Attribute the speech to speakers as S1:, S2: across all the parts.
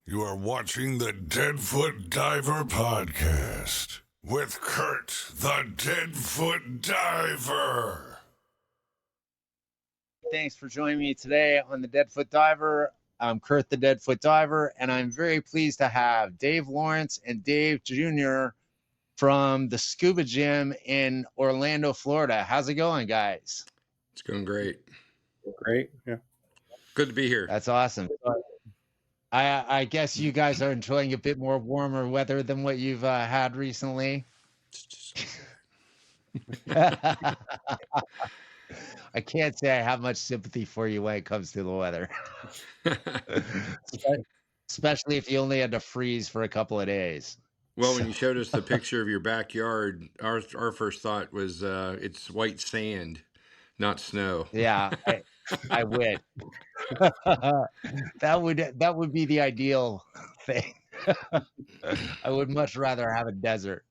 S1: You are watching the Deadfoot Diver Podcast with Curt the Deadfoot Diver.
S2: Thanks for joining me today on the Deadfoot Diver. I'm Curt the Deadfoot Diver, and I'm very pleased to have Dave Lawrence and Dave Jr. from the Scuba Gym in Orlando, Florida. How's it going, guys?
S3: It's going great.
S4: Great. Yeah.
S3: Good to be here.
S2: That's awesome. I guess you guys are enjoying a bit more warmer weather than what you've had recently. I can't say I have much sympathy for you when it comes to the weather. Especially if you only had to freeze for a couple of days.
S3: Well, when you showed us the picture of your backyard, our first thought was it's white sand, not snow.
S2: Yeah, I would. That would be the ideal thing. I would much rather have a desert.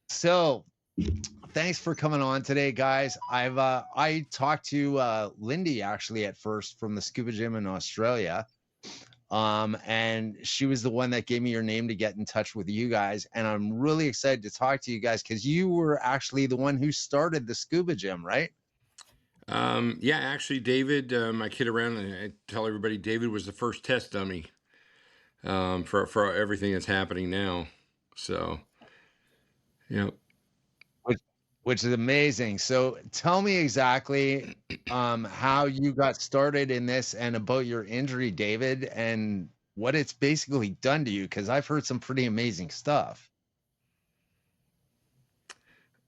S2: So, thanks for coming on today, guys. I talked to Lindy actually at first from the Scuba Gym in Australia. And she was the one that gave me your name to get in touch with you guys. And I'm really excited to talk to you guys because you were actually the one who started the Scuba Gym, right?
S3: Yeah, actually, David, I kid around and I tell everybody David was the first test dummy for everything that's happening now. So, yeah.
S2: Which is amazing. So tell me exactly how you got started in this and about your injury, David, and what it's basically done to you, because I've heard some pretty amazing stuff.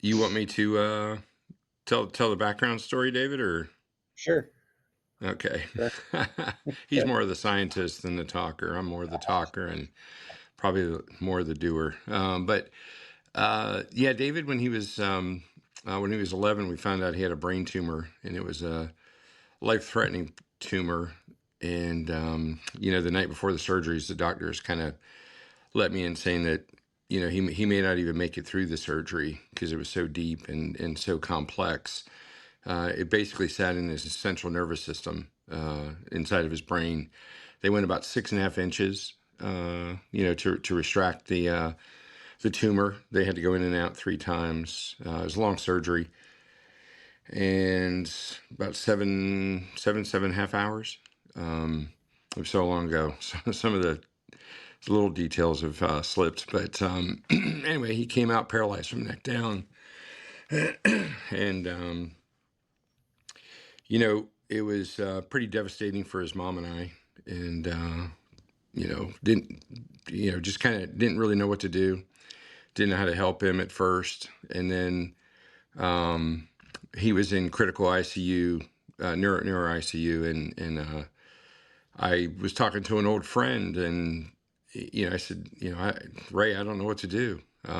S3: You want me to tell the background story, David, or?
S4: Sure.
S3: Okay. He's more of the scientist than the talker. I'm more of the talker and probably more of the doer. But yeah, David, when he was 11, we found out he had a brain tumor, and it was a life-threatening tumor. And the night before the surgeries, the doctors kind of let me in, saying that he may not even make it through the surgery because it was so deep and so complex. It basically sat in his central nervous system inside of his brain. They went about 6.5 inches, to retract the tumor. They had to go in and out 3 times. It was a long surgery, and about seven and a half hours. It was so long ago. So some of the little details have slipped, but anyway, he came out paralyzed from the neck down, and it was pretty devastating for his mom and I, and just kind of didn't really know what to do. Didn't know how to help him at first, and then he was in critical ICU, neuro ICU, and I was talking to an old friend, and I said, Ray, I don't know what to do. I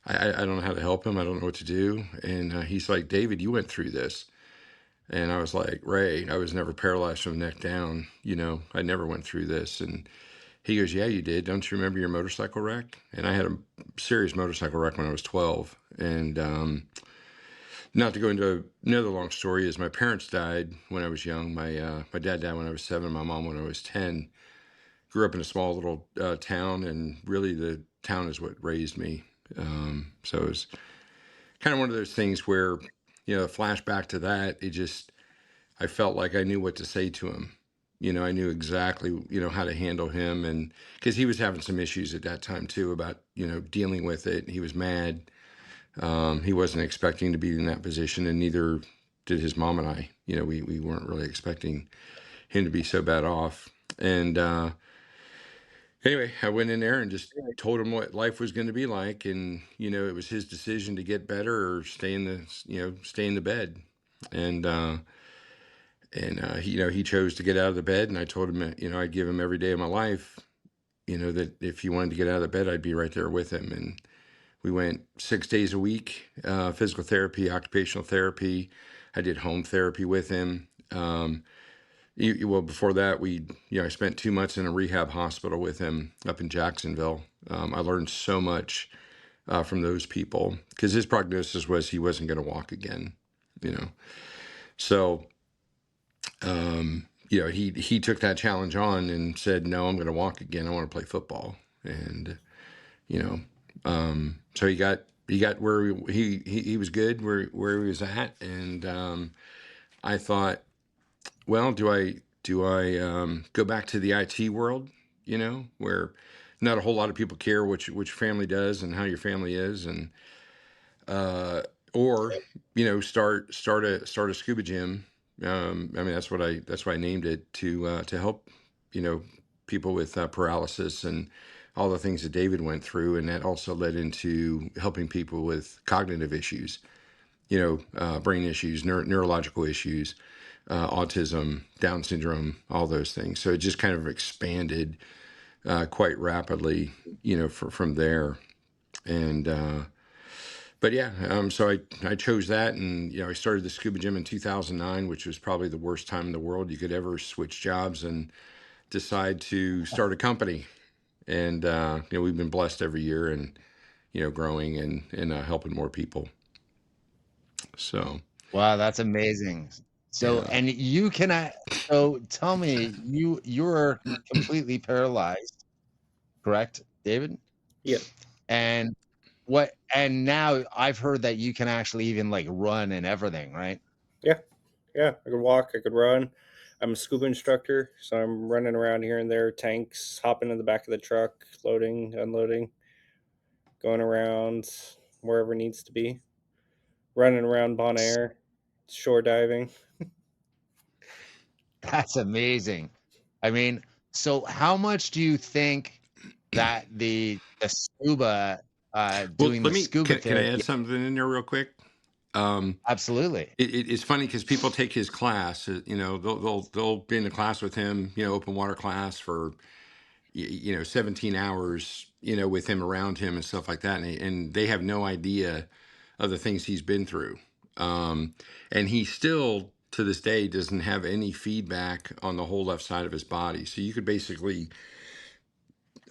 S3: don't know how to help him. I don't know what to do. And he's like, David, you went through this. And I was like, Ray, I was never paralyzed from the neck down. I never went through this. And he goes, yeah, you did. Don't you remember your motorcycle wreck? And I had a serious motorcycle wreck when I was 12. And not to go into another long story, is my parents died when I was young. My dad died when I was 7, my mom when I was 10. Grew up in a small little town, and really the town is what raised me. So it was kind of one of those things where, flashback to that, I felt like I knew what to say to him. I knew exactly, how to handle him, and because he was having some issues at that time too about, dealing with it. He was mad. He wasn't expecting to be in that position, and neither did his mom and I. We weren't really expecting him to be so bad off. And anyway, I went in there and just told him what life was going to be like, and it was his decision to get better or stay in the bed. And he chose to get out of the bed, and I told him, I'd give him every day of my life, that if he wanted to get out of the bed, I'd be right there with him. And we went 6 days a week, physical therapy, occupational therapy. I did home therapy with him. Well, before that, I spent 2 months in a rehab hospital with him up in Jacksonville. I learned so much from those people, because his prognosis was he wasn't going to walk again, So he took that challenge on and said, no, I'm going to walk again. I want to play football. And, so he got where he was good where he was at. And, I thought, well, do I go back to the IT world, where not a whole lot of people care which family does and how your family is, and or start a scuba gym. I mean, that's why I named it, to help people with paralysis and all the things that David went through, and that also led into helping people with cognitive issues, brain issues, neurological issues, autism, Down syndrome, all those things. So it just kind of expanded quite rapidly, from there. And but yeah, so I chose that, and I started the scuba gym in 2009, which was probably the worst time in the world you could ever switch jobs and decide to start a company. And we've been blessed every year, and growing and helping more people. So
S2: Wow, that's amazing. So,
S3: yeah.
S2: and so tell me, you're completely paralyzed, correct, David?
S4: Yeah.
S2: And now I've heard that you can actually even like run and everything, right?
S4: Yeah. I could walk. I could run. I'm a scuba instructor, so I'm running around here and there, tanks, hopping in the back of the truck, loading, unloading, going around wherever needs to be, running around Bon Air, shore diving.
S2: That's amazing. I mean, so how much do you think that the scuba doing the scuba
S3: can I
S2: therapy?
S3: add something in there real quick?
S2: Absolutely.
S3: It's funny because people take his class. They'll be in the class with him. Open water class for 17 hours. With him around him and stuff like that, and they have no idea of the things he's been through. And he still to this day doesn't have any feedback on the whole left side of his body. So you could basically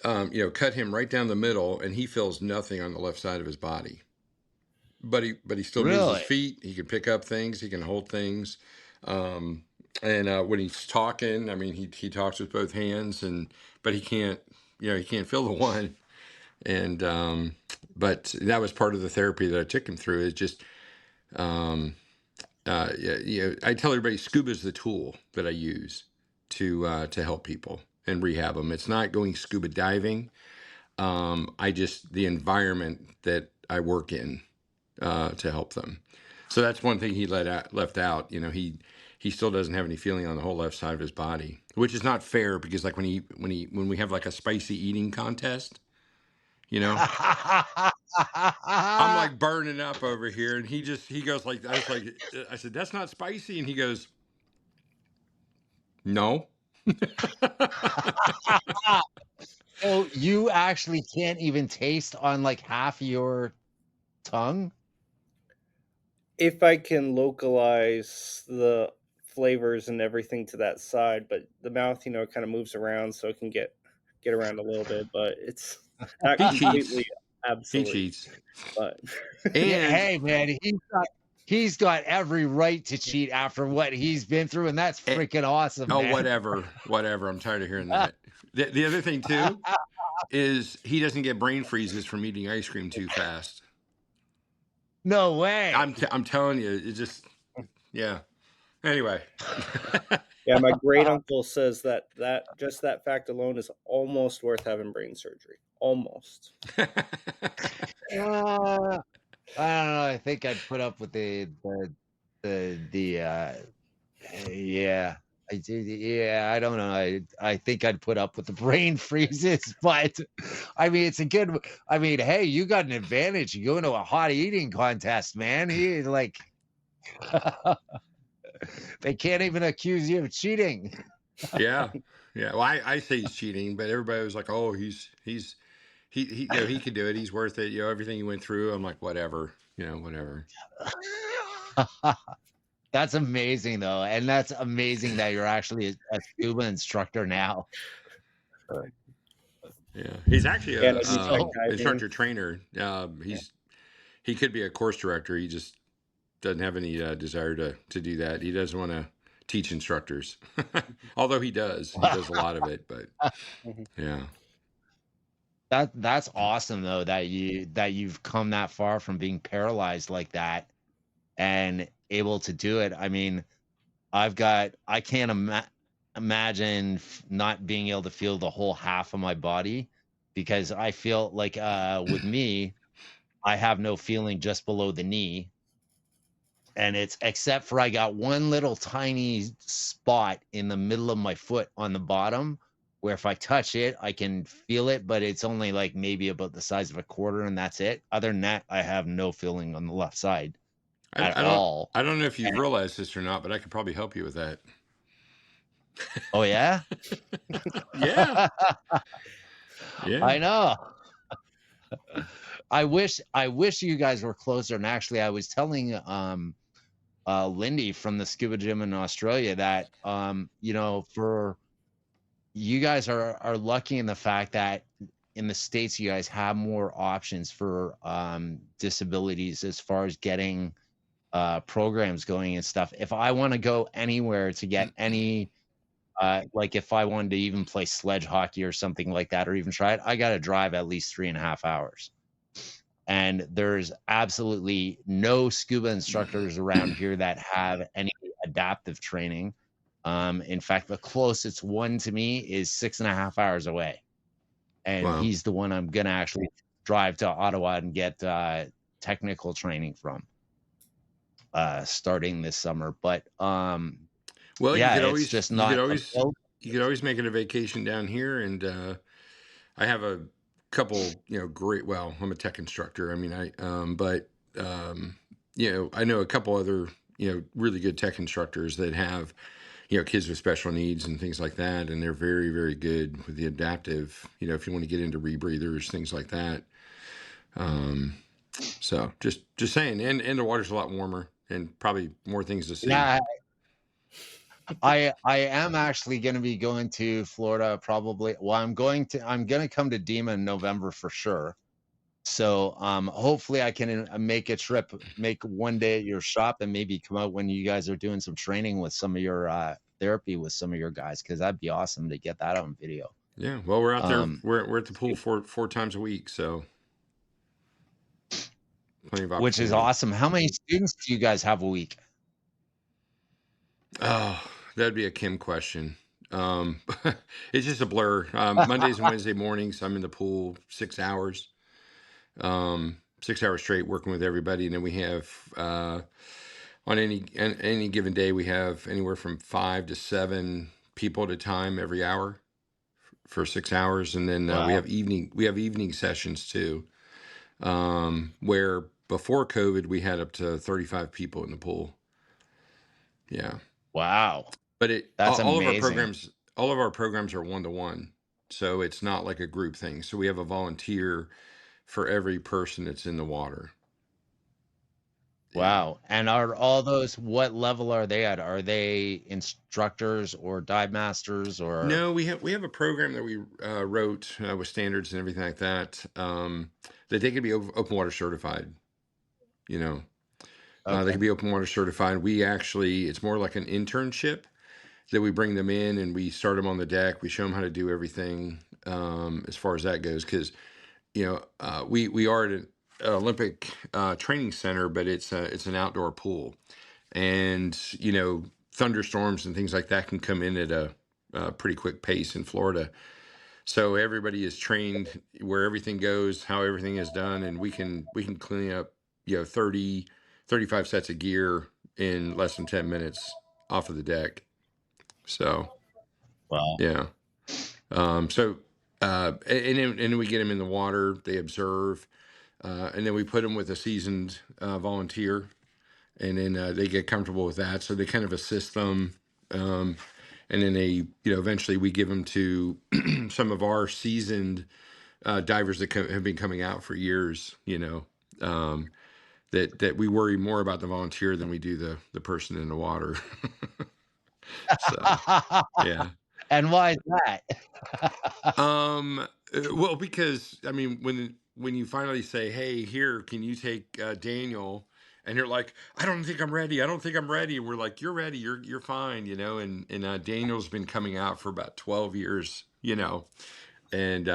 S3: cut him right down the middle, and he feels nothing on the left side of his body. But he still moves his
S2: Really?
S3: feet. He can pick up things. He can hold things. And when he's talking, I mean, he talks with both hands, but he can't feel the one. And but that was part of the therapy that I took him through. Is just I tell everybody, scuba is the tool that I use to help people and rehab them. It's not going scuba diving. The environment that I work in to help them. So that's one thing he left out. He still doesn't have any feeling on the whole left side of his body, which is not fair, because like when we have like a spicy eating contest, I'm like burning up over here, and he goes like, I said, that's not spicy, and he goes, no.
S2: So you actually can't even taste on like half your tongue?
S4: If I can localize the flavors and everything to that side, but the mouth, kind of moves around, so it can get around a little bit, but it's not
S3: He
S4: completely
S3: cheats.
S4: absolute.
S3: He cheats.
S4: But
S2: Yeah,
S3: And
S2: hey man, he's got every right to cheat after what he's been through, and that's freaking awesome,
S3: oh,
S2: man.
S3: whatever. I'm tired of hearing that. The other thing too is he doesn't get brain freezes from eating ice cream too fast.
S2: No way.
S3: I'm telling you, it just, yeah. Anyway.
S4: yeah, my great uncle says that just that fact alone is almost worth having brain surgery. Almost.
S2: I don't know. I think I'd put up with yeah. I did. Yeah, I don't know. I think I'd put up with the brain freezes, but I mean, it's a good. I mean, hey, you got an advantage. You go into a hot eating contest, man. He like, they can't even accuse you of cheating.
S3: Yeah. Well, I say he's cheating, but everybody was like, "Oh, he could do it. He's worth it. Everything he went through." I'm like, whatever. Whatever.
S2: That's amazing, though, and that's amazing that you're actually a scuba instructor now.
S3: Yeah, he's actually
S4: Yeah,
S3: a
S4: I do skydiving.
S3: instructor trainer. He could be a course director. He just doesn't have any desire to do that. He doesn't want to teach instructors. Although he does a lot of it, but
S4: Mhm.
S3: yeah.
S2: That's awesome though that you've come that far from being paralyzed like that and able to do it. I mean, I can't imagine not being able to feel the whole half of my body because I feel like with me, I have no feeling just below the knee. And it's except for I got one little tiny spot in the middle of my foot on the bottom where if I touch it, I can feel it, but it's only like maybe about the size of a quarter, and that's it. Other than that, I have no feeling on the left side at
S3: I don't
S2: all.
S3: I don't know if you've
S2: And
S3: realized this or not, but I could probably help you with that.
S2: oh yeah,
S3: Yeah. Yeah.
S2: I know. I wish you guys were closer. And actually, I was telling Lindy from the Scuba Gym in Australia that for you guys are lucky in the fact that in the States you guys have more options for disabilities as far as getting programs going and stuff. If I want to go anywhere to get any like if I wanted to even play sledge hockey or something like that, or even try it, I got to drive at least 3.5 hours. And there's absolutely no scuba instructors around here that have any adaptive training. In fact, the closest one to me is 6.5 hours away. And
S3: Wow.
S2: he's the one I'm going to actually drive to Ottawa and get technical training from starting this summer. But
S3: Well,
S2: yeah, it's just not available.
S3: you could always make it a vacation down here, and I have a couple, great. Well, I'm a tech instructor. I mean, but I know a couple other, really good tech instructors that have, kids with special needs and things like that, and they're very, very good with the adaptive. If you want to get into rebreathers, things like that. So just saying, and the water's a lot warmer and probably more things to see.
S2: Yeah, I am actually going to be going to Florida probably. Well, I'm going to come to DEMA in November for sure. So hopefully I can make a trip, make one day at your shop, and maybe come out when you guys are doing some training with some of your therapy with some of your guys, because that'd be awesome to get that on video.
S3: Yeah, well, we're out there. We're at the pool four times a week, so plenty of opportunity.
S2: Which is awesome. How many students do you guys have a week?
S3: Oh, that'd be a Kim question. It's just a blur. Mondays and Wednesday mornings, I'm in the pool 6 hours, 6 hours straight, working with everybody, and then we have on any given day we have anywhere from 5 to 7 people at a time every hour for 6 hours, and then
S2: Wow.
S3: we have evening sessions too, where before COVID we had up to 35 people in the pool. Yeah.
S2: Wow.
S3: But
S2: That's
S3: all
S2: amazing.
S3: all of our programs are 1-to-1, so it's not like a group thing. So we have a volunteer for every person that's in the water. Yeah.
S2: Wow. And are all those, what level are they at? Are they instructors or dive masters or?
S3: No, we have a program that we wrote with standards and everything like that, that they could be open water certified. They
S2: Okay.
S3: could be open water certified. It's more like an internship that we bring them in and we start them on the deck. We show them how to do everything as far as that goes, because we are at an Olympic training center, but it's an outdoor pool, and thunderstorms and things like that can come in at a pretty quick pace in Florida. So everybody is trained where everything goes, how everything is done, and we can clean up 30, 35 sets of gear in less than 10 minutes off of the deck. So
S2: Wow.
S3: yeah. So and then we get them in the water, they observe, and then we put them with a seasoned volunteer, and then they get comfortable with that. So they kind of assist them, and then they, eventually we give them to some of our seasoned divers that have been coming out for years. That we worry more about the volunteer than we do the person in the water. So yeah.
S2: And why is that?
S3: Well, because I mean, when you finally say, "Hey, here, can you take Daniel And you're like, I don't think I'm ready. I don't think I'm ready. And we're like, you're ready. You're fine. And Daniel's been coming out for about 12 years, and,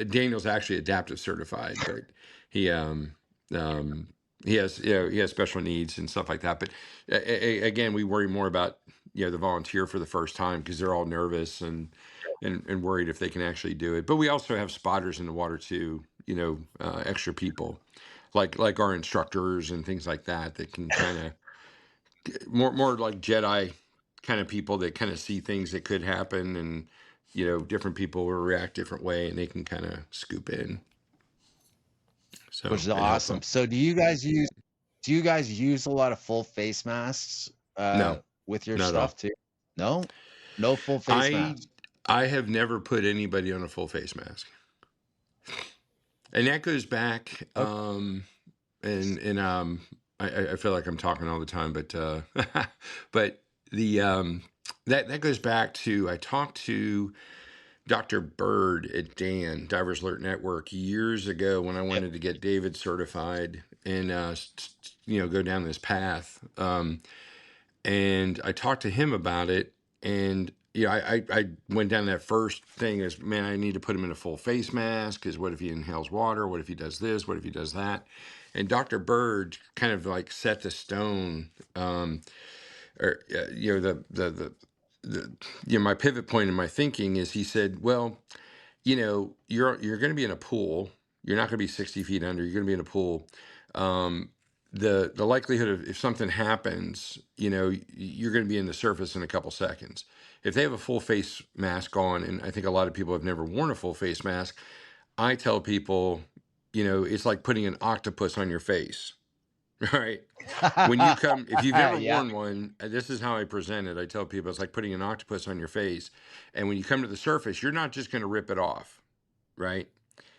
S3: Daniel's actually adaptive certified, but he, um, he has special needs and stuff like that. But again, we worry more about, the volunteer for the first time, because they're all nervous and worried if they can actually do it. But we also have spotters in the water too, extra people like our instructors and things like that can kind of more like Jedi kind of people that kind of see things that could happen, and different people will react different way, and they can kind of scoop in. So
S2: which is awesome. So do you guys use a lot of full face masks
S3: No,
S2: with your
S3: not at all.
S2: stuff too? No full face masks.
S3: I have never put anybody on a full face mask, and that goes back.
S2: Okay.
S3: I feel like I'm talking all the time, but but the that goes back to, I talked to Dr. Bird at Divers Alert Network years ago when I wanted to get David certified and go down this path. And I talked to him about it, and I went down that first thing as, man, I need to put him in a full face mask, because what if he inhales water? What if he does this? What if he does that? And Dr. Bird kind of like set the stone, my pivot point in my thinking is, he said, well, you're going to be in a pool. You're not going to be 60 feet under. You're going to be in a pool. The likelihood of, if something happens, you're going to be in the surface in a couple seconds. If they have a full face mask on, and I think a lot of people have never worn a full face mask, I tell people, it's like putting an octopus on your face, right? When you come, if you've never worn one, this is how I present it. I tell people it's like putting an octopus on your face. And when you come to the surface, you're not just going to rip it off, right?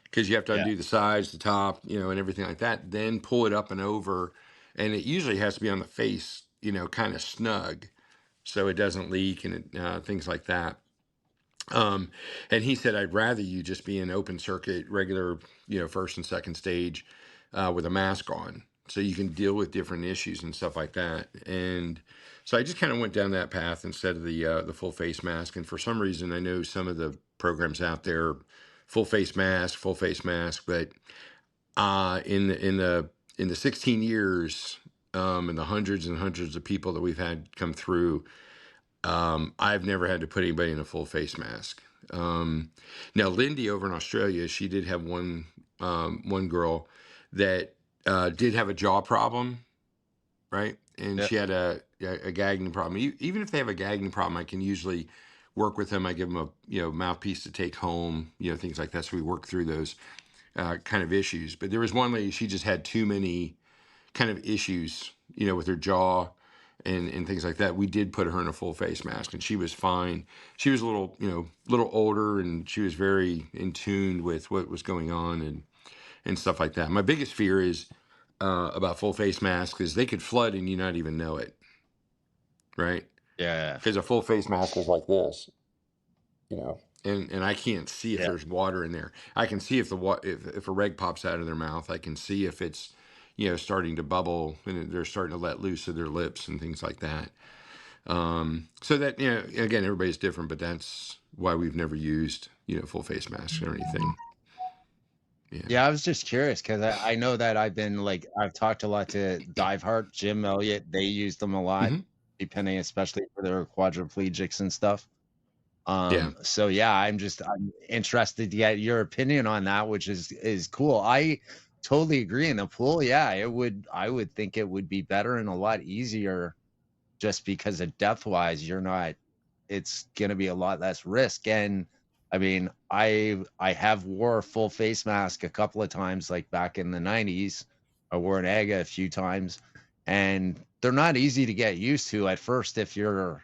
S3: Because you have to undo the sides, the top, and everything like that. Then pull it up and over. And it usually has to be on the face, kind of snug, so it doesn't leak and things like that. And he said, I'd rather you just be in open circuit, regular, first and second stage with a mask on, so you can deal with different issues and stuff like that. And so I just kind of went down that path instead of the full face mask. And for some reason, I know some of the programs out there, full face mask, but in the 16 years, and the hundreds and hundreds of people that we've had come through, I've never had to put anybody in a full face mask. Now, Lindy over in Australia, she did have one girl that did have a jaw problem, right? And she had a gagging problem. Even if they have a gagging problem, I can usually work with them. I give them a mouthpiece to take home, things like that. So we work through those kind of issues. But there was one lady, she just had too many kind of issues, with her jaw and things like that. We did put her in a full face mask, and she was fine. She was a little older, and she was very in tune with what was going on and stuff like that. My biggest fear is about full face masks is they could flood and you not even know it, right?
S2: Yeah.
S3: Because a full face mask is like this, and I can't see if there's water in there. I can see if if a reg pops out of their mouth. I can see if it's starting to bubble and they're starting to let loose of their lips and things like that. So that, again, everybody's different, but that's why we've never used, full face masks or anything.
S2: Yeah, I was just curious because I know that I've talked a lot to Diveheart, Jim Elliott. They use them a lot, depending, especially for their quadriplegics and stuff. So yeah, I'm interested to get your opinion on that, which is cool. I totally agree. In the pool, I would think it would be better and a lot easier, just because of depth wise, it's gonna be a lot less risk. And I mean, I have wore a full face mask a couple of times, like back in the 90s. I wore an AGA a few times, and they're not easy to get used to at first if you're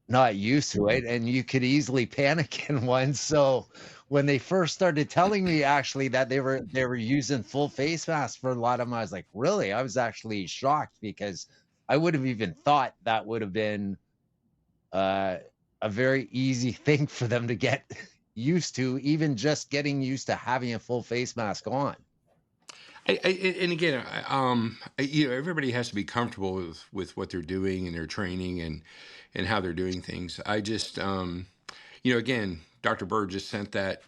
S2: not used to it, and you could easily panic in one. So when they first started telling me actually that they were using full face masks for a lot of them, I was like, really? I was actually shocked, because I would have even thought that would have been a very easy thing for them to get used to, even just getting used to having a full face mask on.
S3: And again, everybody has to be comfortable with what they're doing and their training and how they're doing things. I just, again, Dr. Bird just sent that,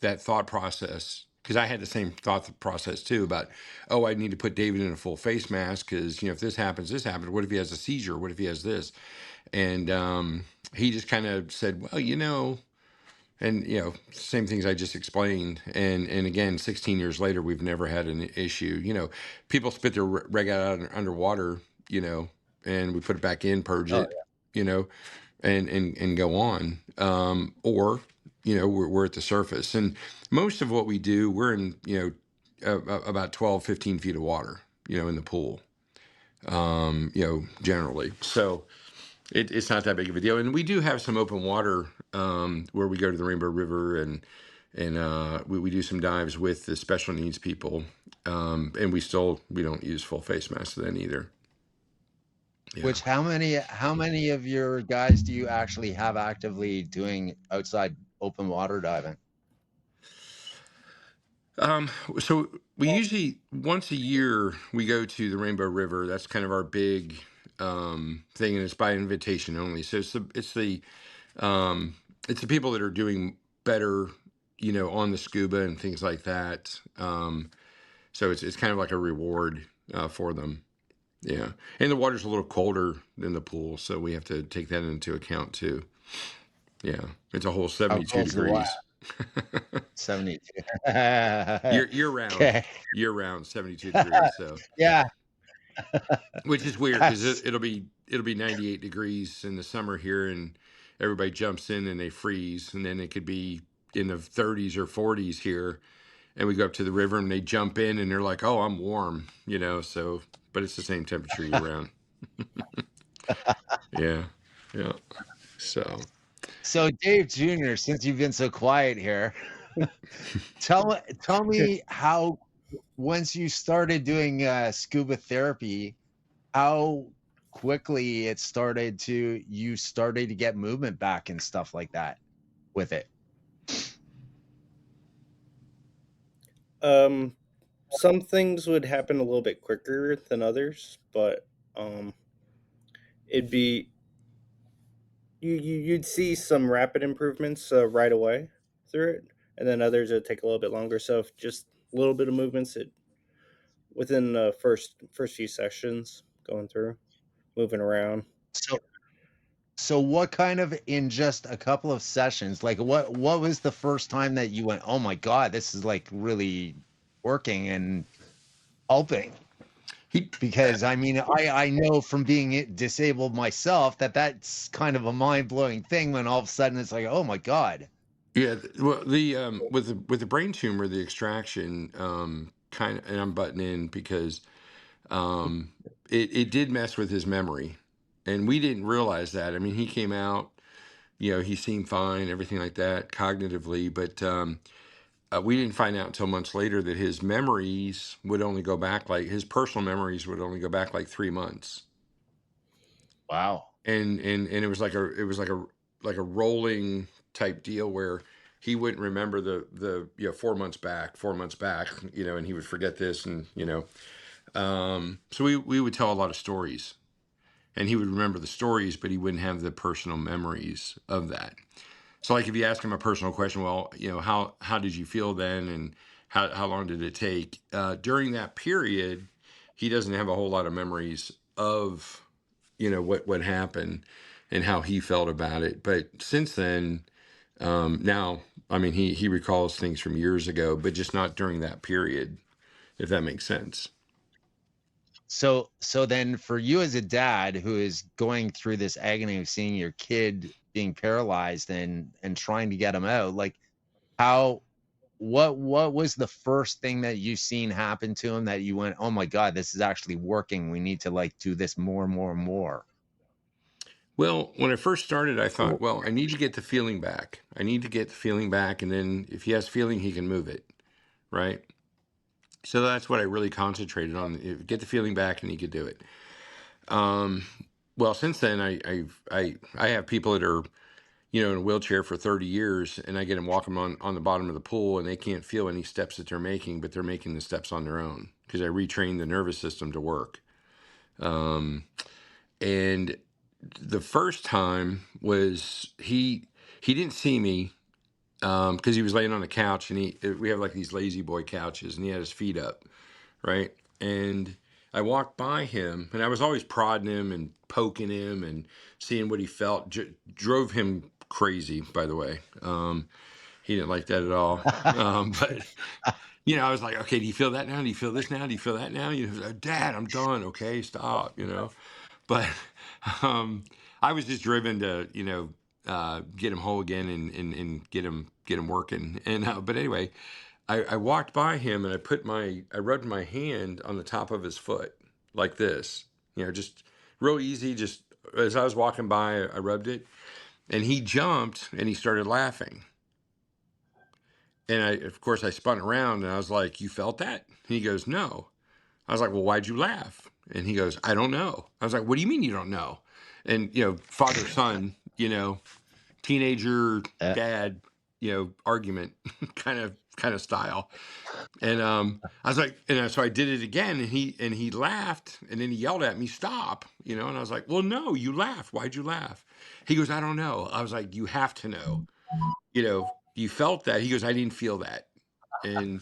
S3: that thought process, because I had the same thought process too about, oh, I need to put David in a full face mask because, if this happens, this happens. What if he has a seizure? What if he has this? And he just kind of said, well, and same things I just explained, and again, 16 years later, we've never had an issue. People spit their reg out underwater, and we put it back in, purge
S2: Oh,
S3: it, and go on. Or we're at the surface, and most of what we do, we're in about 12, 15 feet of water, in the pool, generally. So it's not that big of a deal. And we do have some open water where we go to the Rainbow River and we do some dives with the special needs people. And we don't use full face masks then either. Yeah.
S2: Which how many of your guys do you actually have actively doing outside open water diving?
S3: So we usually once a year we go to the Rainbow River. That's kind of our big thing, and it's by invitation only. So it's the people that are doing better, on the scuba and things like that. So it's kind of like a reward for them. Yeah, and the water's a little colder than the pool, so we have to take that into account too. Yeah, it's a whole 72 degrees.
S2: 72.
S3: year round.
S2: Okay.
S3: Year round, 72 degrees. So
S2: yeah,
S3: which is weird because it'll be 98 degrees in the summer here, and everybody jumps in and they freeze, and then it could be in the 30s or 40s here, and we go up to the river and they jump in and they're like, oh, I'm warm, so, but it's the same temperature year round. Yeah.
S2: So Dave Jr., since you've been so quiet here, tell me how, once you started doing scuba therapy, how quickly you started to get movement back and stuff like that with it.
S4: Some things would happen a little bit quicker than others, but it'd be you'd see some rapid improvements right away through it, and then others would take a little bit longer. So if just a little bit of movements within the first few sessions going through, moving around.
S2: So what kind of, in just a couple of sessions, like what was the first time that you went, oh my God, this is like really working and helping? Because I mean, I know from being disabled myself that's kind of a mind-blowing thing when all of a sudden it's like, oh my God.
S3: Yeah, well, the with the brain tumor, the extraction kind of, and I'm butting in because it did mess with his memory, and we didn't realize that. I mean, he came out, he seemed fine, everything like that, cognitively, but we didn't find out until months later that his memories would only go back, like his personal memories would only go back like 3 months.
S2: Wow.
S3: And it was like a rolling type deal where he wouldn't remember the 4 months back, and he would forget this, and so we would tell a lot of stories, and he would remember the stories, but he wouldn't have the personal memories of that. So like if you ask him a personal question, well, how did you feel then, and how long did it take? During that period, he doesn't have a whole lot of memories of what happened and how he felt about it. But since then, now, I mean, he recalls things from years ago, but just not during that period, if that makes sense.
S2: So then for you as a dad who is going through this agony of seeing your kid being paralyzed and trying to get him out, like what was the first thing that you seen happen to him that you went, oh my God, this is actually working, we need to like do this more and more and more?
S3: Well, when I first started, I thought, well, I need to get the feeling back. And then if he has feeling, he can move it, right? So that's what I really concentrated on. Get the feeling back, and he could do it. Well, since then, I have people that are, in a wheelchair for 30 years, and I get them walking on the bottom of the pool, and they can't feel any steps that they're making, but they're making the steps on their own because I retrained the nervous system to work. And the first time was he didn't see me because he was laying on the couch, and we have like these lazy boy couches, and he had his feet up, right? And I walked by him, and I was always prodding him and poking him and seeing what he felt. Drove him crazy, by the way. He didn't like that at all. But I was like, okay, do you feel that now? Do you feel this now? Do you feel that now? Dad, I'm done. Okay, stop. But I was just driven to get him whole again and get him working. And but anyway, I walked by him, and I rubbed my hand on the top of his foot like this, just real easy. Just as I was walking by, I rubbed it, and he jumped and he started laughing. And of course, I spun around and I was like, "You felt that?" And he goes, "No." I was like, "Well, why'd you laugh?" And he goes, "I don't know." I was like, "What do you mean you don't know?" And father son, teenager dad, argument kind of style. And I was like, so I did it again, and he laughed, and then he yelled at me, "Stop!" And I was like, "Well, no, you laughed. Why'd you laugh?" He goes, "I don't know." I was like, "You have to know. You felt that." He goes, "I didn't feel that." And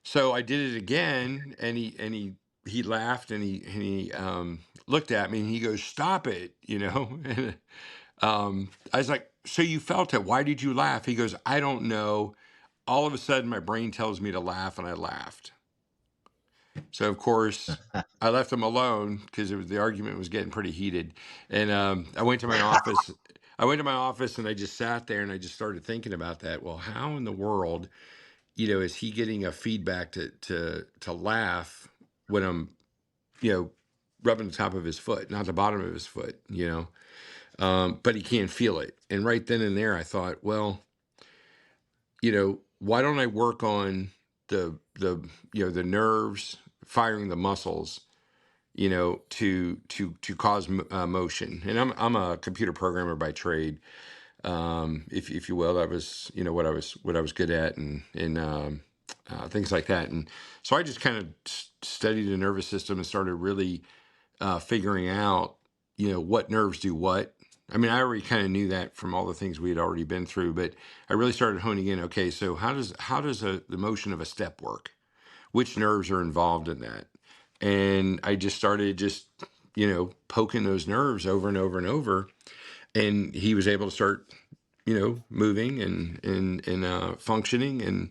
S3: so I did it again, and he laughed, and he looked at me, and he goes, "Stop it," And I was like, "So you felt it? Why did you laugh?" He goes, "I don't know. All of a sudden, my brain tells me to laugh, and I laughed." So of course, I left him alone because the argument was getting pretty heated, and I went to my office. And I just sat there, and I just started thinking about that. Well, how in the world, is he getting a feedback to laugh when I'm, rubbing the top of his foot, not the bottom of his foot, but he can't feel it. And right then and there, I thought, well, why don't I work on the nerves firing the muscles, to cause motion. And I'm a computer programmer by trade, if you will. That was what I was good at, and things like that. And so I just kind of studied the nervous system and started really figuring out what nerves do what. I mean, I already kind of knew that from all the things we had already been through, but I really started honing in. Okay, so how does the motion of a step work? Which nerves are involved in that? And I just started poking those nerves over and over and over, and he was able to start moving and functioning, and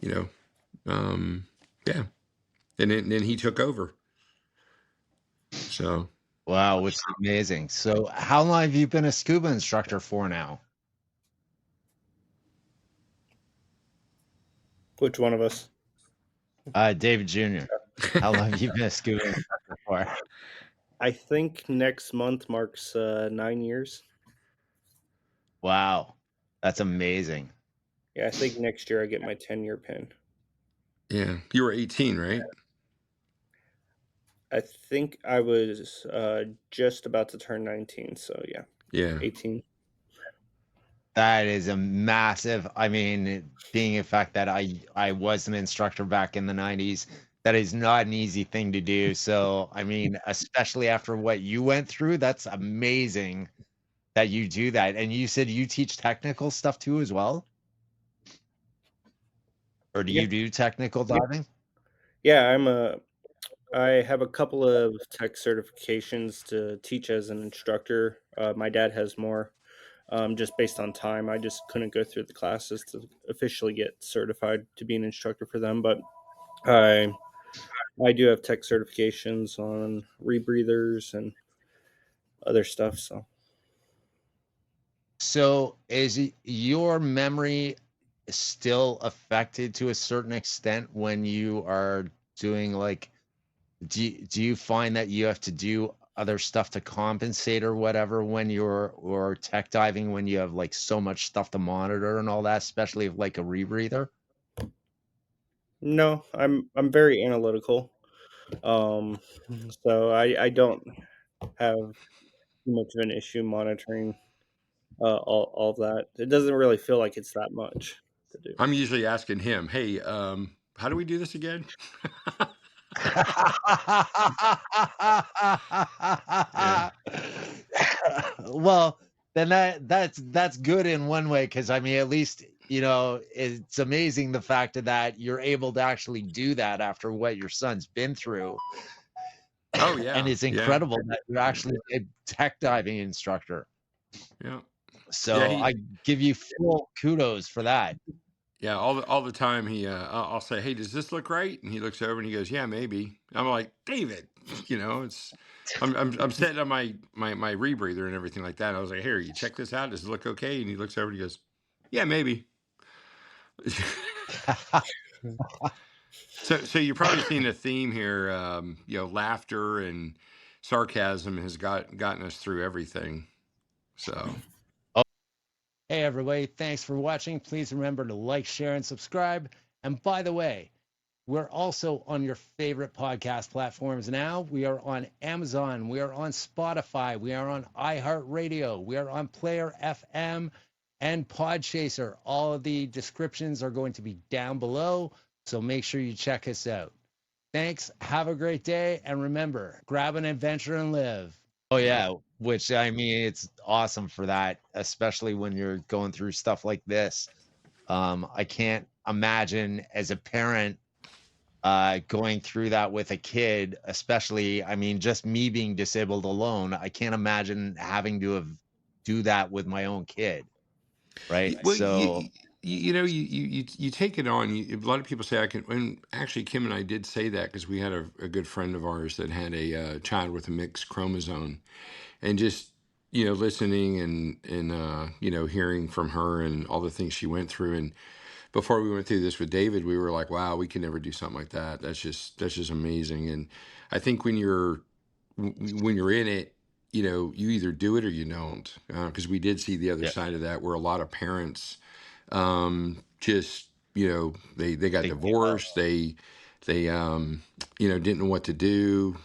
S3: yeah, and then he took over. So
S2: Wow, which is amazing. So how long have you been a scuba instructor for now?
S4: Which one of us?
S2: David Jr. How long have you been a scuba instructor for?
S4: I think next month marks 9 years.
S2: Wow, that's amazing.
S4: Yeah, I think next year I get my 10-year pin.
S3: yeah, you were 18, right?
S4: I think I was just about to turn 19, so
S3: Yeah.
S4: 18.
S2: That is a massive, I mean, being the fact that I was an instructor back in the 90s, that is not an easy thing to do. So, I mean, especially after what you went through, that's amazing that you do that. And you said you teach technical stuff too as well? Or do
S4: Yeah.
S2: you do technical diving?
S4: Yeah, I have a couple of tech certifications to teach as an instructor. My dad has more, just based on time. I just couldn't go through the classes to officially get certified to be an instructor for them, but I do have tech certifications on rebreathers and other stuff.
S2: So is your memory still affected to a certain extent when you are doing like, do you find that you have to do other stuff to compensate or whatever when you're, or tech diving, when you have like so much stuff to monitor and all that, especially if like a rebreather?
S4: No, I'm very analytical. So I don't have too much of an issue monitoring all of that. It doesn't really feel like it's that much to do.
S3: I'm usually asking him, hey, how do we do this again? Yeah.
S2: Well, then that's good in one way, because I mean, at least it's amazing the fact that you're able to actually do that after what your son's been through.
S3: Oh yeah.
S2: And it's incredible that you're actually a tech diving instructor.
S3: Yeah.
S2: So I give you full kudos for that.
S3: Yeah, all the time I'll say, "Hey, does this look right?" And he looks over and he goes, "Yeah, maybe." I'm like, "David, it's I'm setting up my rebreather and everything like that." I was like, "Here, you check this out. Does it look okay?" And he looks over and he goes, "Yeah, maybe." So you're probably seeing a theme here. Laughter and sarcasm has gotten us through everything. So.
S2: Hey, everybody. Thanks for watching. Please remember to like, share, and subscribe. And by the way, we're also on your favorite podcast platforms now. We are on Amazon. We are on Spotify. We are on iHeartRadio. We are on Player FM and Podchaser. All of the descriptions are going to be down below, so make sure you check us out. Thanks. Have a great day. And remember, grab an adventure and live. Oh, yeah. Which, I mean, it's awesome for that, especially when you're going through stuff like this. I can't imagine as a parent going through that with a kid, especially, I mean, just me being disabled alone. I can't imagine having to do that with my own kid. Right.
S3: Well,
S2: So,
S3: you take it on. A lot of people say I can. And actually, Kim and I did say that because we had a good friend of ours that had a child with a mixed chromosome, and just listening and hearing from her and all the things she went through. And before we went through this with David, we were like, wow, we can never do something like that. That's just amazing. And I think when you're in it, you either do it or you don't, because we did see the other side of that, where a lot of parents just they got divorced, they didn't know what to do,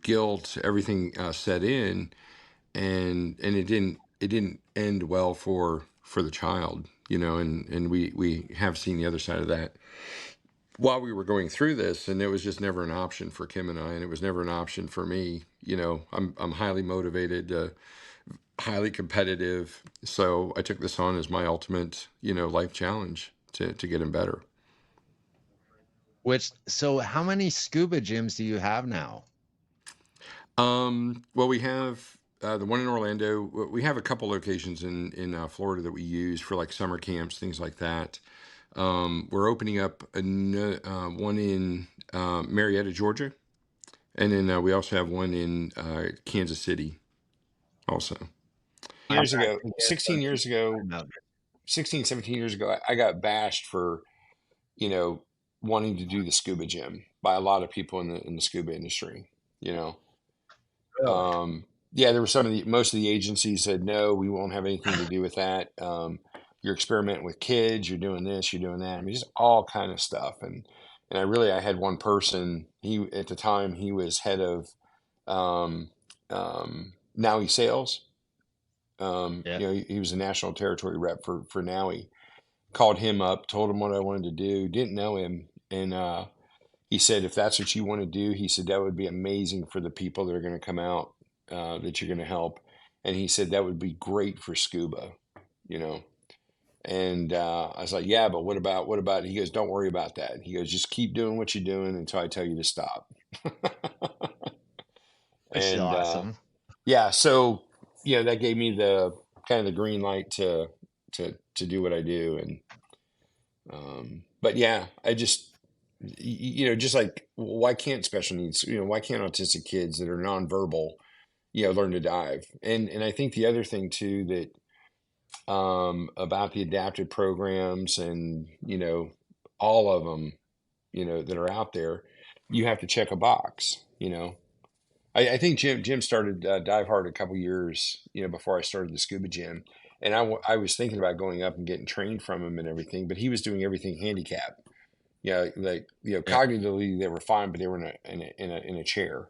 S3: guilt, everything set in, and it didn't end well for the child, and we have seen the other side of that while we were going through this, and it was just never an option for Kim and I, and it was never an option for me. I'm highly motivated, highly competitive, so I took this on as my ultimate, life challenge to get him better.
S2: so how many scuba gyms do you have now?
S3: Well, we have the one in Orlando. We have a couple locations in Florida that we use for like summer camps, things like that. We're opening up one in Marietta, Georgia, and then we also have one in Kansas City also.
S5: 16 years ago, 17 years ago, I got bashed for, wanting to do the scuba gym by a lot of people in the scuba industry,
S2: Really?
S5: Yeah, there were most of the agencies said, no, we won't have anything to do with that. You're experimenting with kids, you're doing this, you're doing that. I mean, just all kind of stuff. And I had one person, at the time, he was head of Nowie sales. He was a national territory rep for Nowie. Called him up, told him what I wanted to do, didn't know him. And he said, if that's what you want to do, he said, that would be amazing for the people that are going to come out, that you're going to help. And he said, that would be great for scuba, And I was like, yeah, but what about, he goes, don't worry about that. He goes, just keep doing what you're doing until I tell you to stop.
S2: That's awesome.
S5: Yeah. So, that gave me the kind of the green light to do what I do. And, but yeah, I just, just like, why can't special needs, why can't autistic kids that are nonverbal, learn to dive? And I think the other thing too, that, about the adapted programs and, all of them, that are out there, you have to check a box, I think Jim started Dive Hard a couple years, before I started the Scuba Gym. And I was thinking about going up and getting trained from him and everything, but he was doing everything handicapped. Cognitively they were fine, but they were in a chair,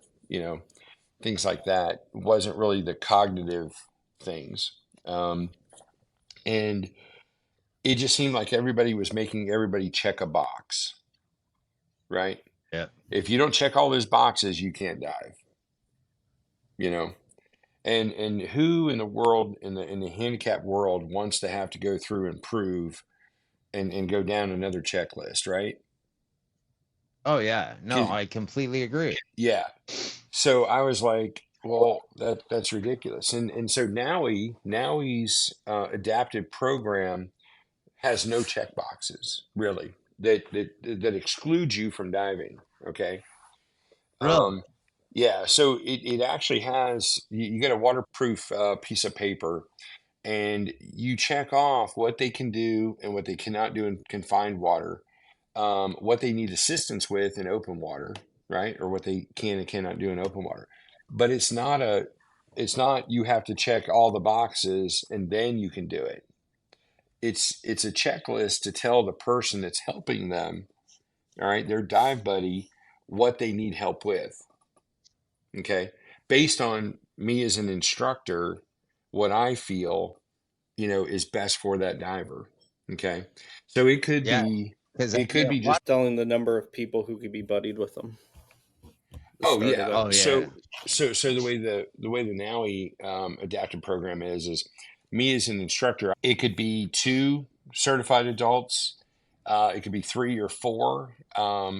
S5: things like that. It wasn't really the cognitive things. And it just seemed like everybody was making everybody check a box, right?
S2: Yeah.
S5: If you don't check all those boxes, you can't dive, and who in the world, in the handicap world, wants to have to go through and prove and go down another checklist, right?
S2: Oh yeah. No, I completely agree.
S5: Yeah. So I was like, well, that's ridiculous. And so Nowie's adaptive program has no check boxes, really, that excludes you from diving. Okay.
S2: Really?
S5: Yeah. So it actually has, you get a waterproof piece of paper, and you check off what they can do and what they cannot do in confined water, what they need assistance with in open water, right? Or what they can and cannot do in open water. But it's not you have to check all the boxes and then you can do it. It's a checklist to tell the person that's helping them, all right, their dive buddy, what they need help with. Okay. Based on me as an instructor, what I feel, is best for that diver. Okay. So it could be
S4: just telling the number of people who could be buddied with them.
S5: Oh yeah.
S2: Oh, yeah.
S5: So the way the NAUI adaptive program is me as an instructor, it could be 2 certified adults, it could be 3 or 4,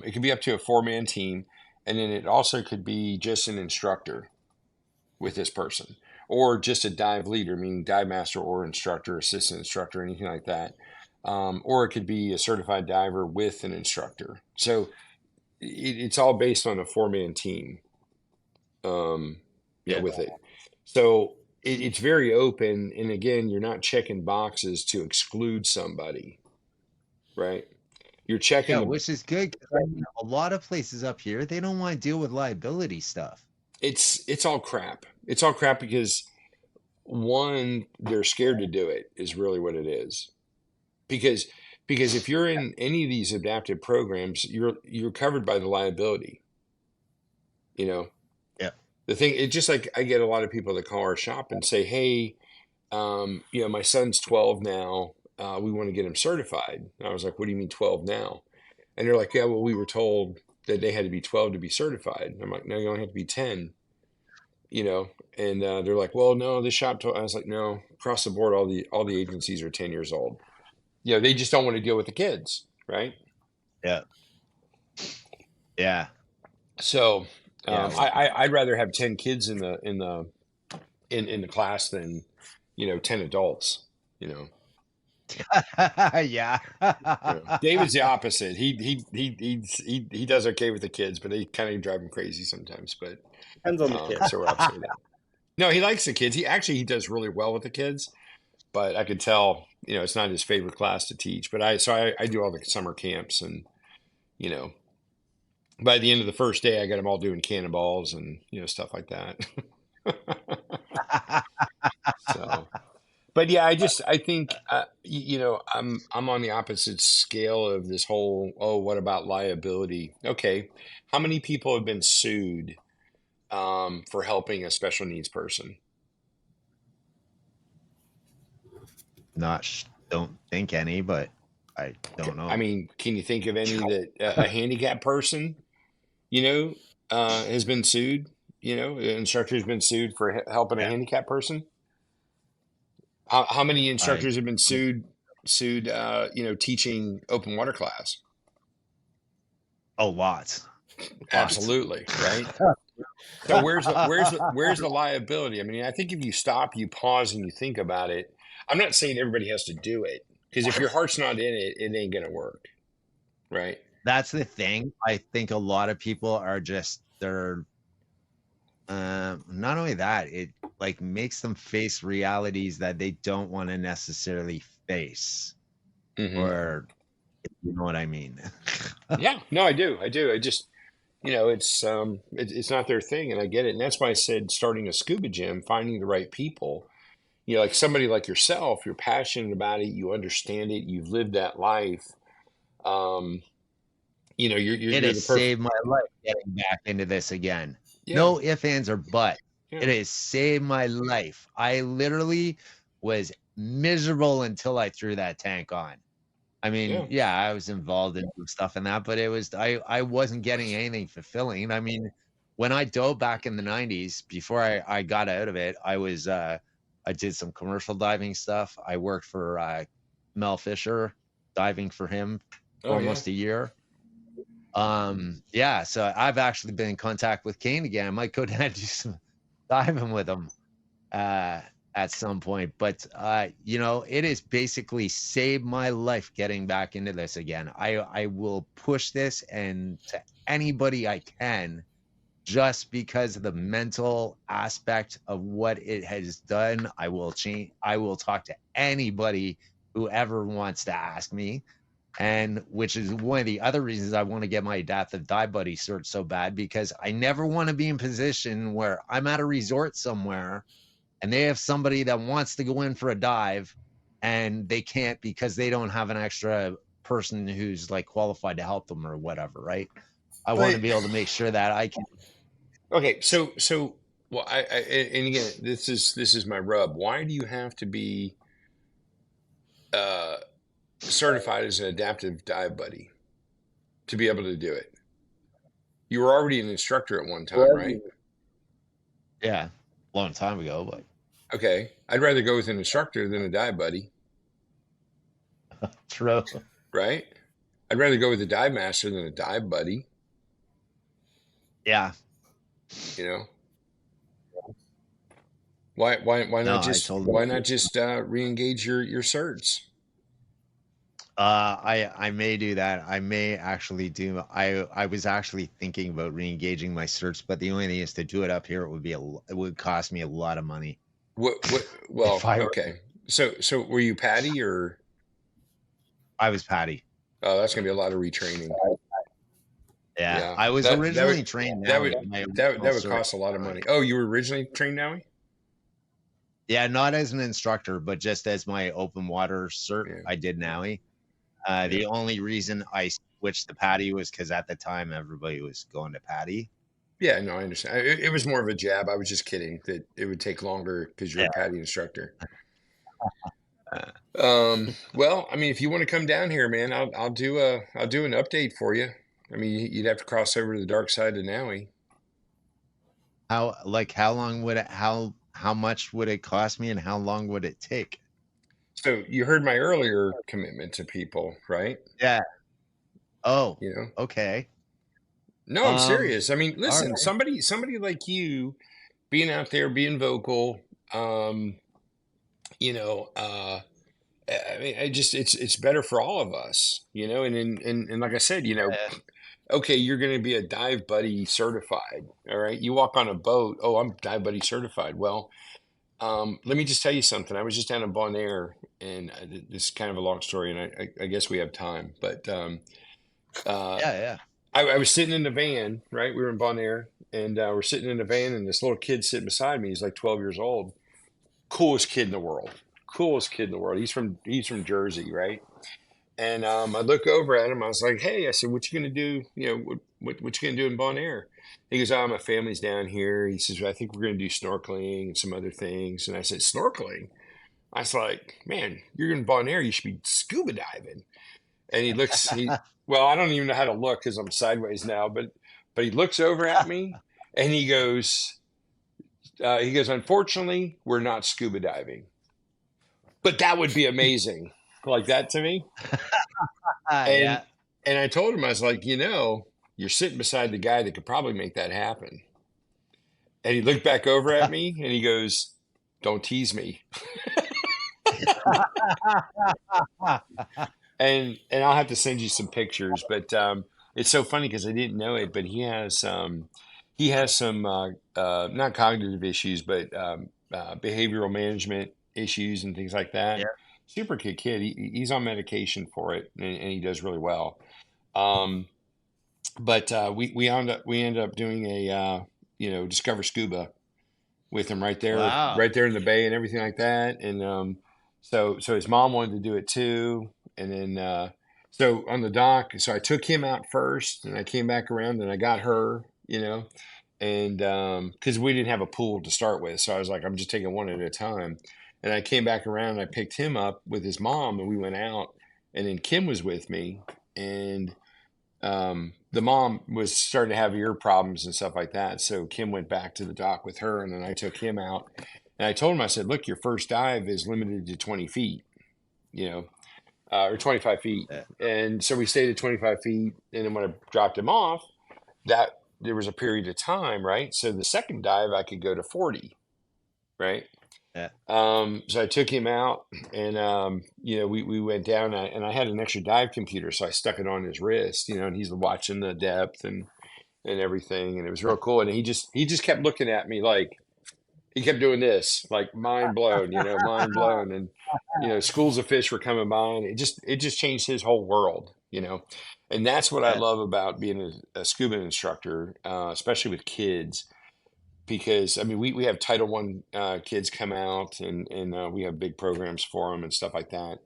S5: it could be up to a 4-man team, and then it also could be just an instructor with this person, or just a dive leader, meaning dive master or instructor, assistant instructor, anything like that, or it could be a certified diver with an instructor. So it's all based on a 4-man team with it. So it's very open. And again, you're not checking boxes to exclude somebody, right? You're checking.
S2: Which is good. I mean, a lot of places up here, they don't want to deal with liability stuff.
S5: It's all crap. It's all crap because, one, they're scared to do it is really what it is. Because if you're in any of these adaptive programs, you're covered by the liability.
S2: Yeah.
S5: The thing, it's just like I get a lot of people that call our shop and say, "Hey, my son's 12 now. We want to get him certified." And I was like, "What do you mean 12 now?" And they're like, "Yeah, well, we were told that they had to be 12 to be certified." And I'm like, "No, you only have to be 10." And they're like, "Well, no, this shop told." I was like, "No, across the board, all the agencies are 10 years old. They just don't want to deal with the kids, right?"
S2: Yeah.
S5: So I'd rather have 10 kids in the class than 10 adults.
S2: Yeah.
S5: David's the opposite. He does okay with the kids, but they kind of drive him crazy sometimes. But
S4: depends on the kids.
S5: So we're opposite of that. No, he likes the kids. He does really well with the kids, but I could tell it's not his favorite class to teach. But I do all the summer camps, and by the end of the first day, I got them all doing cannonballs and stuff like that. So. But yeah, I think I'm on the opposite scale of this whole, what about liability? Okay, how many people have been sued for helping a special needs person?
S2: Don't think any, but I don't know.
S5: I mean, can you think of any that a handicapped person, has been sued? An instructor has been sued for helping a handicapped person. How many instructors have been sued, teaching open water class?
S2: Oh, lots.
S5: Absolutely. Right. So where's the liability? I mean, I think if you stop, you pause and you think about it, I'm not saying everybody has to do it, because if your heart's not in it, it ain't going to work. Right.
S2: That's the thing. I think a lot of people are they're not only that, it like makes them face realities that they don't want to necessarily face.
S5: Mm-hmm.
S2: Or you know what I mean?
S5: Yeah, no, I do. I just, it's not their thing, and I get it. And that's why I said starting a scuba gym, finding the right people, like somebody like yourself, you're passionate about it, you understand it, you've lived that life. It
S2: has saved my life getting back into this again. Yeah. No ifs, ands, or buts. Yeah. It has saved my life. I literally was miserable until I threw that tank on. I mean, yeah, I was involved in some stuff in that, but it was I wasn't getting anything fulfilling. I mean, when I dove back in the 90s, before I got out of it, I did some commercial diving stuff. I worked for Mel Fisher, diving for him for almost a year. Yeah, so I've actually been in contact with Kane again. I might go down and do some diving with him at some point. But you know, it has basically saved my life getting back into this again. I will push this and to anybody I can, just because of the mental aspect of what it has done. I will talk to anybody who ever wants to ask me. And which is one of the other reasons I want to get my Adaptive Dive Buddy cert so bad, because I never want to be in position where I'm at a resort somewhere and they have somebody that wants to go in for a dive and they can't because they don't have an extra person who's like qualified to help them or whatever, right? I want to be able to make sure that I can.
S5: Okay, so well, and again, this is my rub. Why do you have to be certified as an adaptive dive buddy to be able to do it? You were already an instructor at one time, right?
S2: Yeah, a long time ago, but
S5: okay. I'd rather go with an instructor than a dive buddy.
S2: True.
S5: Right? I'd rather go with a dive master than a dive buddy.
S2: Yeah.
S5: You know? Why not just re-engage your certs?
S2: I may do that. I may actually do. I was actually thinking about re-engaging my certs, but the only thing is to do it up here, it would cost me a lot of money.
S5: Well, okay. So were you Patty or?
S2: I was Patty.
S5: Oh, that's gonna be a lot of retraining.
S2: Yeah, I was originally trained.
S5: That would cost a lot of money. Oh, you were originally trained NAUI?
S2: Yeah, not as an instructor, but just as my open water cert. Yeah. I did NAUI. The only reason I switched to Patty was because at the time everybody was going to Patty.
S5: Yeah, no, I understand. It was more of a jab. I was just kidding that it would take longer because you're a Patty instructor. Well, I mean, if you want to come down here, man, I'll do an update for you. I mean, you'd have to cross over to the dark side of NAUI.
S2: How long would it? How much would it cost me, and how long would it take?
S5: So you heard my earlier commitment to people, right?
S2: Yeah. Oh.
S5: You know.
S2: Okay.
S5: No, I'm serious. I mean, listen, right. somebody like you, being out there, being vocal, you know, I mean, it's better for all of us, you know, and like I said, you know. Okay, you're going to be a dive buddy certified. All right. You walk on a boat. Oh, I'm dive buddy certified. Well, let me just tell you something. I was just down in Bonaire, and this is kind of a long story, and I guess we have time. But
S2: yeah.
S5: I was sitting in the van, right? We were in Bonaire, and we're sitting in the van, and this little kid sitting beside me. He's like 12 years old. Coolest kid in the world. He's from Jersey, right? And I look over at him. I was like, "Hey," I said, "What you gonna do? You know, what you gonna do in Bonaire?" He goes, "Oh, my family's down here." He says, "I think we're gonna do snorkeling and some other things." And I said, "Snorkeling?" I was like, "Man, you're in Bonaire. You should be scuba diving." And he looks. Well, I don't even know how to look because I'm sideways now. But he looks over at me and he goes, "Unfortunately, we're not scuba diving, but that would be amazing." Like that to me. And I told him, I was like, you know, you're sitting beside the guy that could probably make that happen. And he looked back over at me and he goes, "Don't tease me." and I'll have to send you some pictures, but it's so funny because I didn't know it, but he has some not cognitive issues, but behavioral management issues and things like that. Yeah. Super good kid. He's on medication for it, and he does really well. But we ended up doing a Discover Scuba with him right there in the bay and everything like that. And so his mom wanted to do it too. And then so on the dock, so I took him out first, and I came back around, and I got her, you know, and because we didn't have a pool to start with, so I was like, I'm just taking one at a time. And I came back around and I picked him up with his mom and we went out, and then Kim was with me, and the mom was starting to have ear problems and stuff like that. So Kim went back to the dock with her, and then I took him out, and I told him, I said, look, your first dive is limited to 20 feet, or 25 feet.
S2: Yeah.
S5: And so we stayed at 25 feet. And then when I dropped him off, that there was a period of time, right? So the second dive, I could go to 40, right?
S2: Yeah.
S5: So I took him out, and we went down, and I had an extra dive computer, so I stuck it on his wrist, and he's watching the depth and everything, and it was real cool. And he just kept looking at me like he kept doing this, like mind blown, mind blown, and schools of fish were coming by, and it just changed his whole world, and that's what I love about being a scuba instructor, especially with kids. Because I mean, we have Title I kids come out, and we have big programs for them and stuff like that,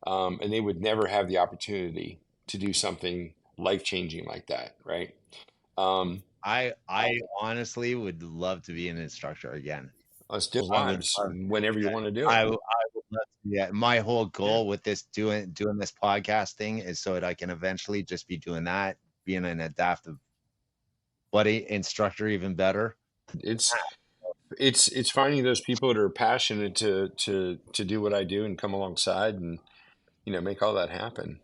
S5: and they would never have the opportunity to do something life changing like that, right?
S2: I honestly would love to be an instructor again.
S5: Let's do lives whenever you want to do it.
S2: I would love to. Yeah, my whole goal with this doing this podcast thing is so that I can eventually just be doing that, being an adaptive buddy instructor, even better.
S5: It's finding those people that are passionate to do what I do and come alongside and make all that happen.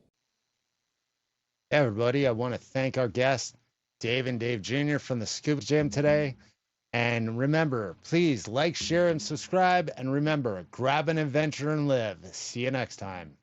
S2: Hey everybody, I want to thank our guests, Dave and Dave Jr. from the Scuba Gym today. And remember, please like, share, and subscribe. And remember, grab an adventure and live. See you next time.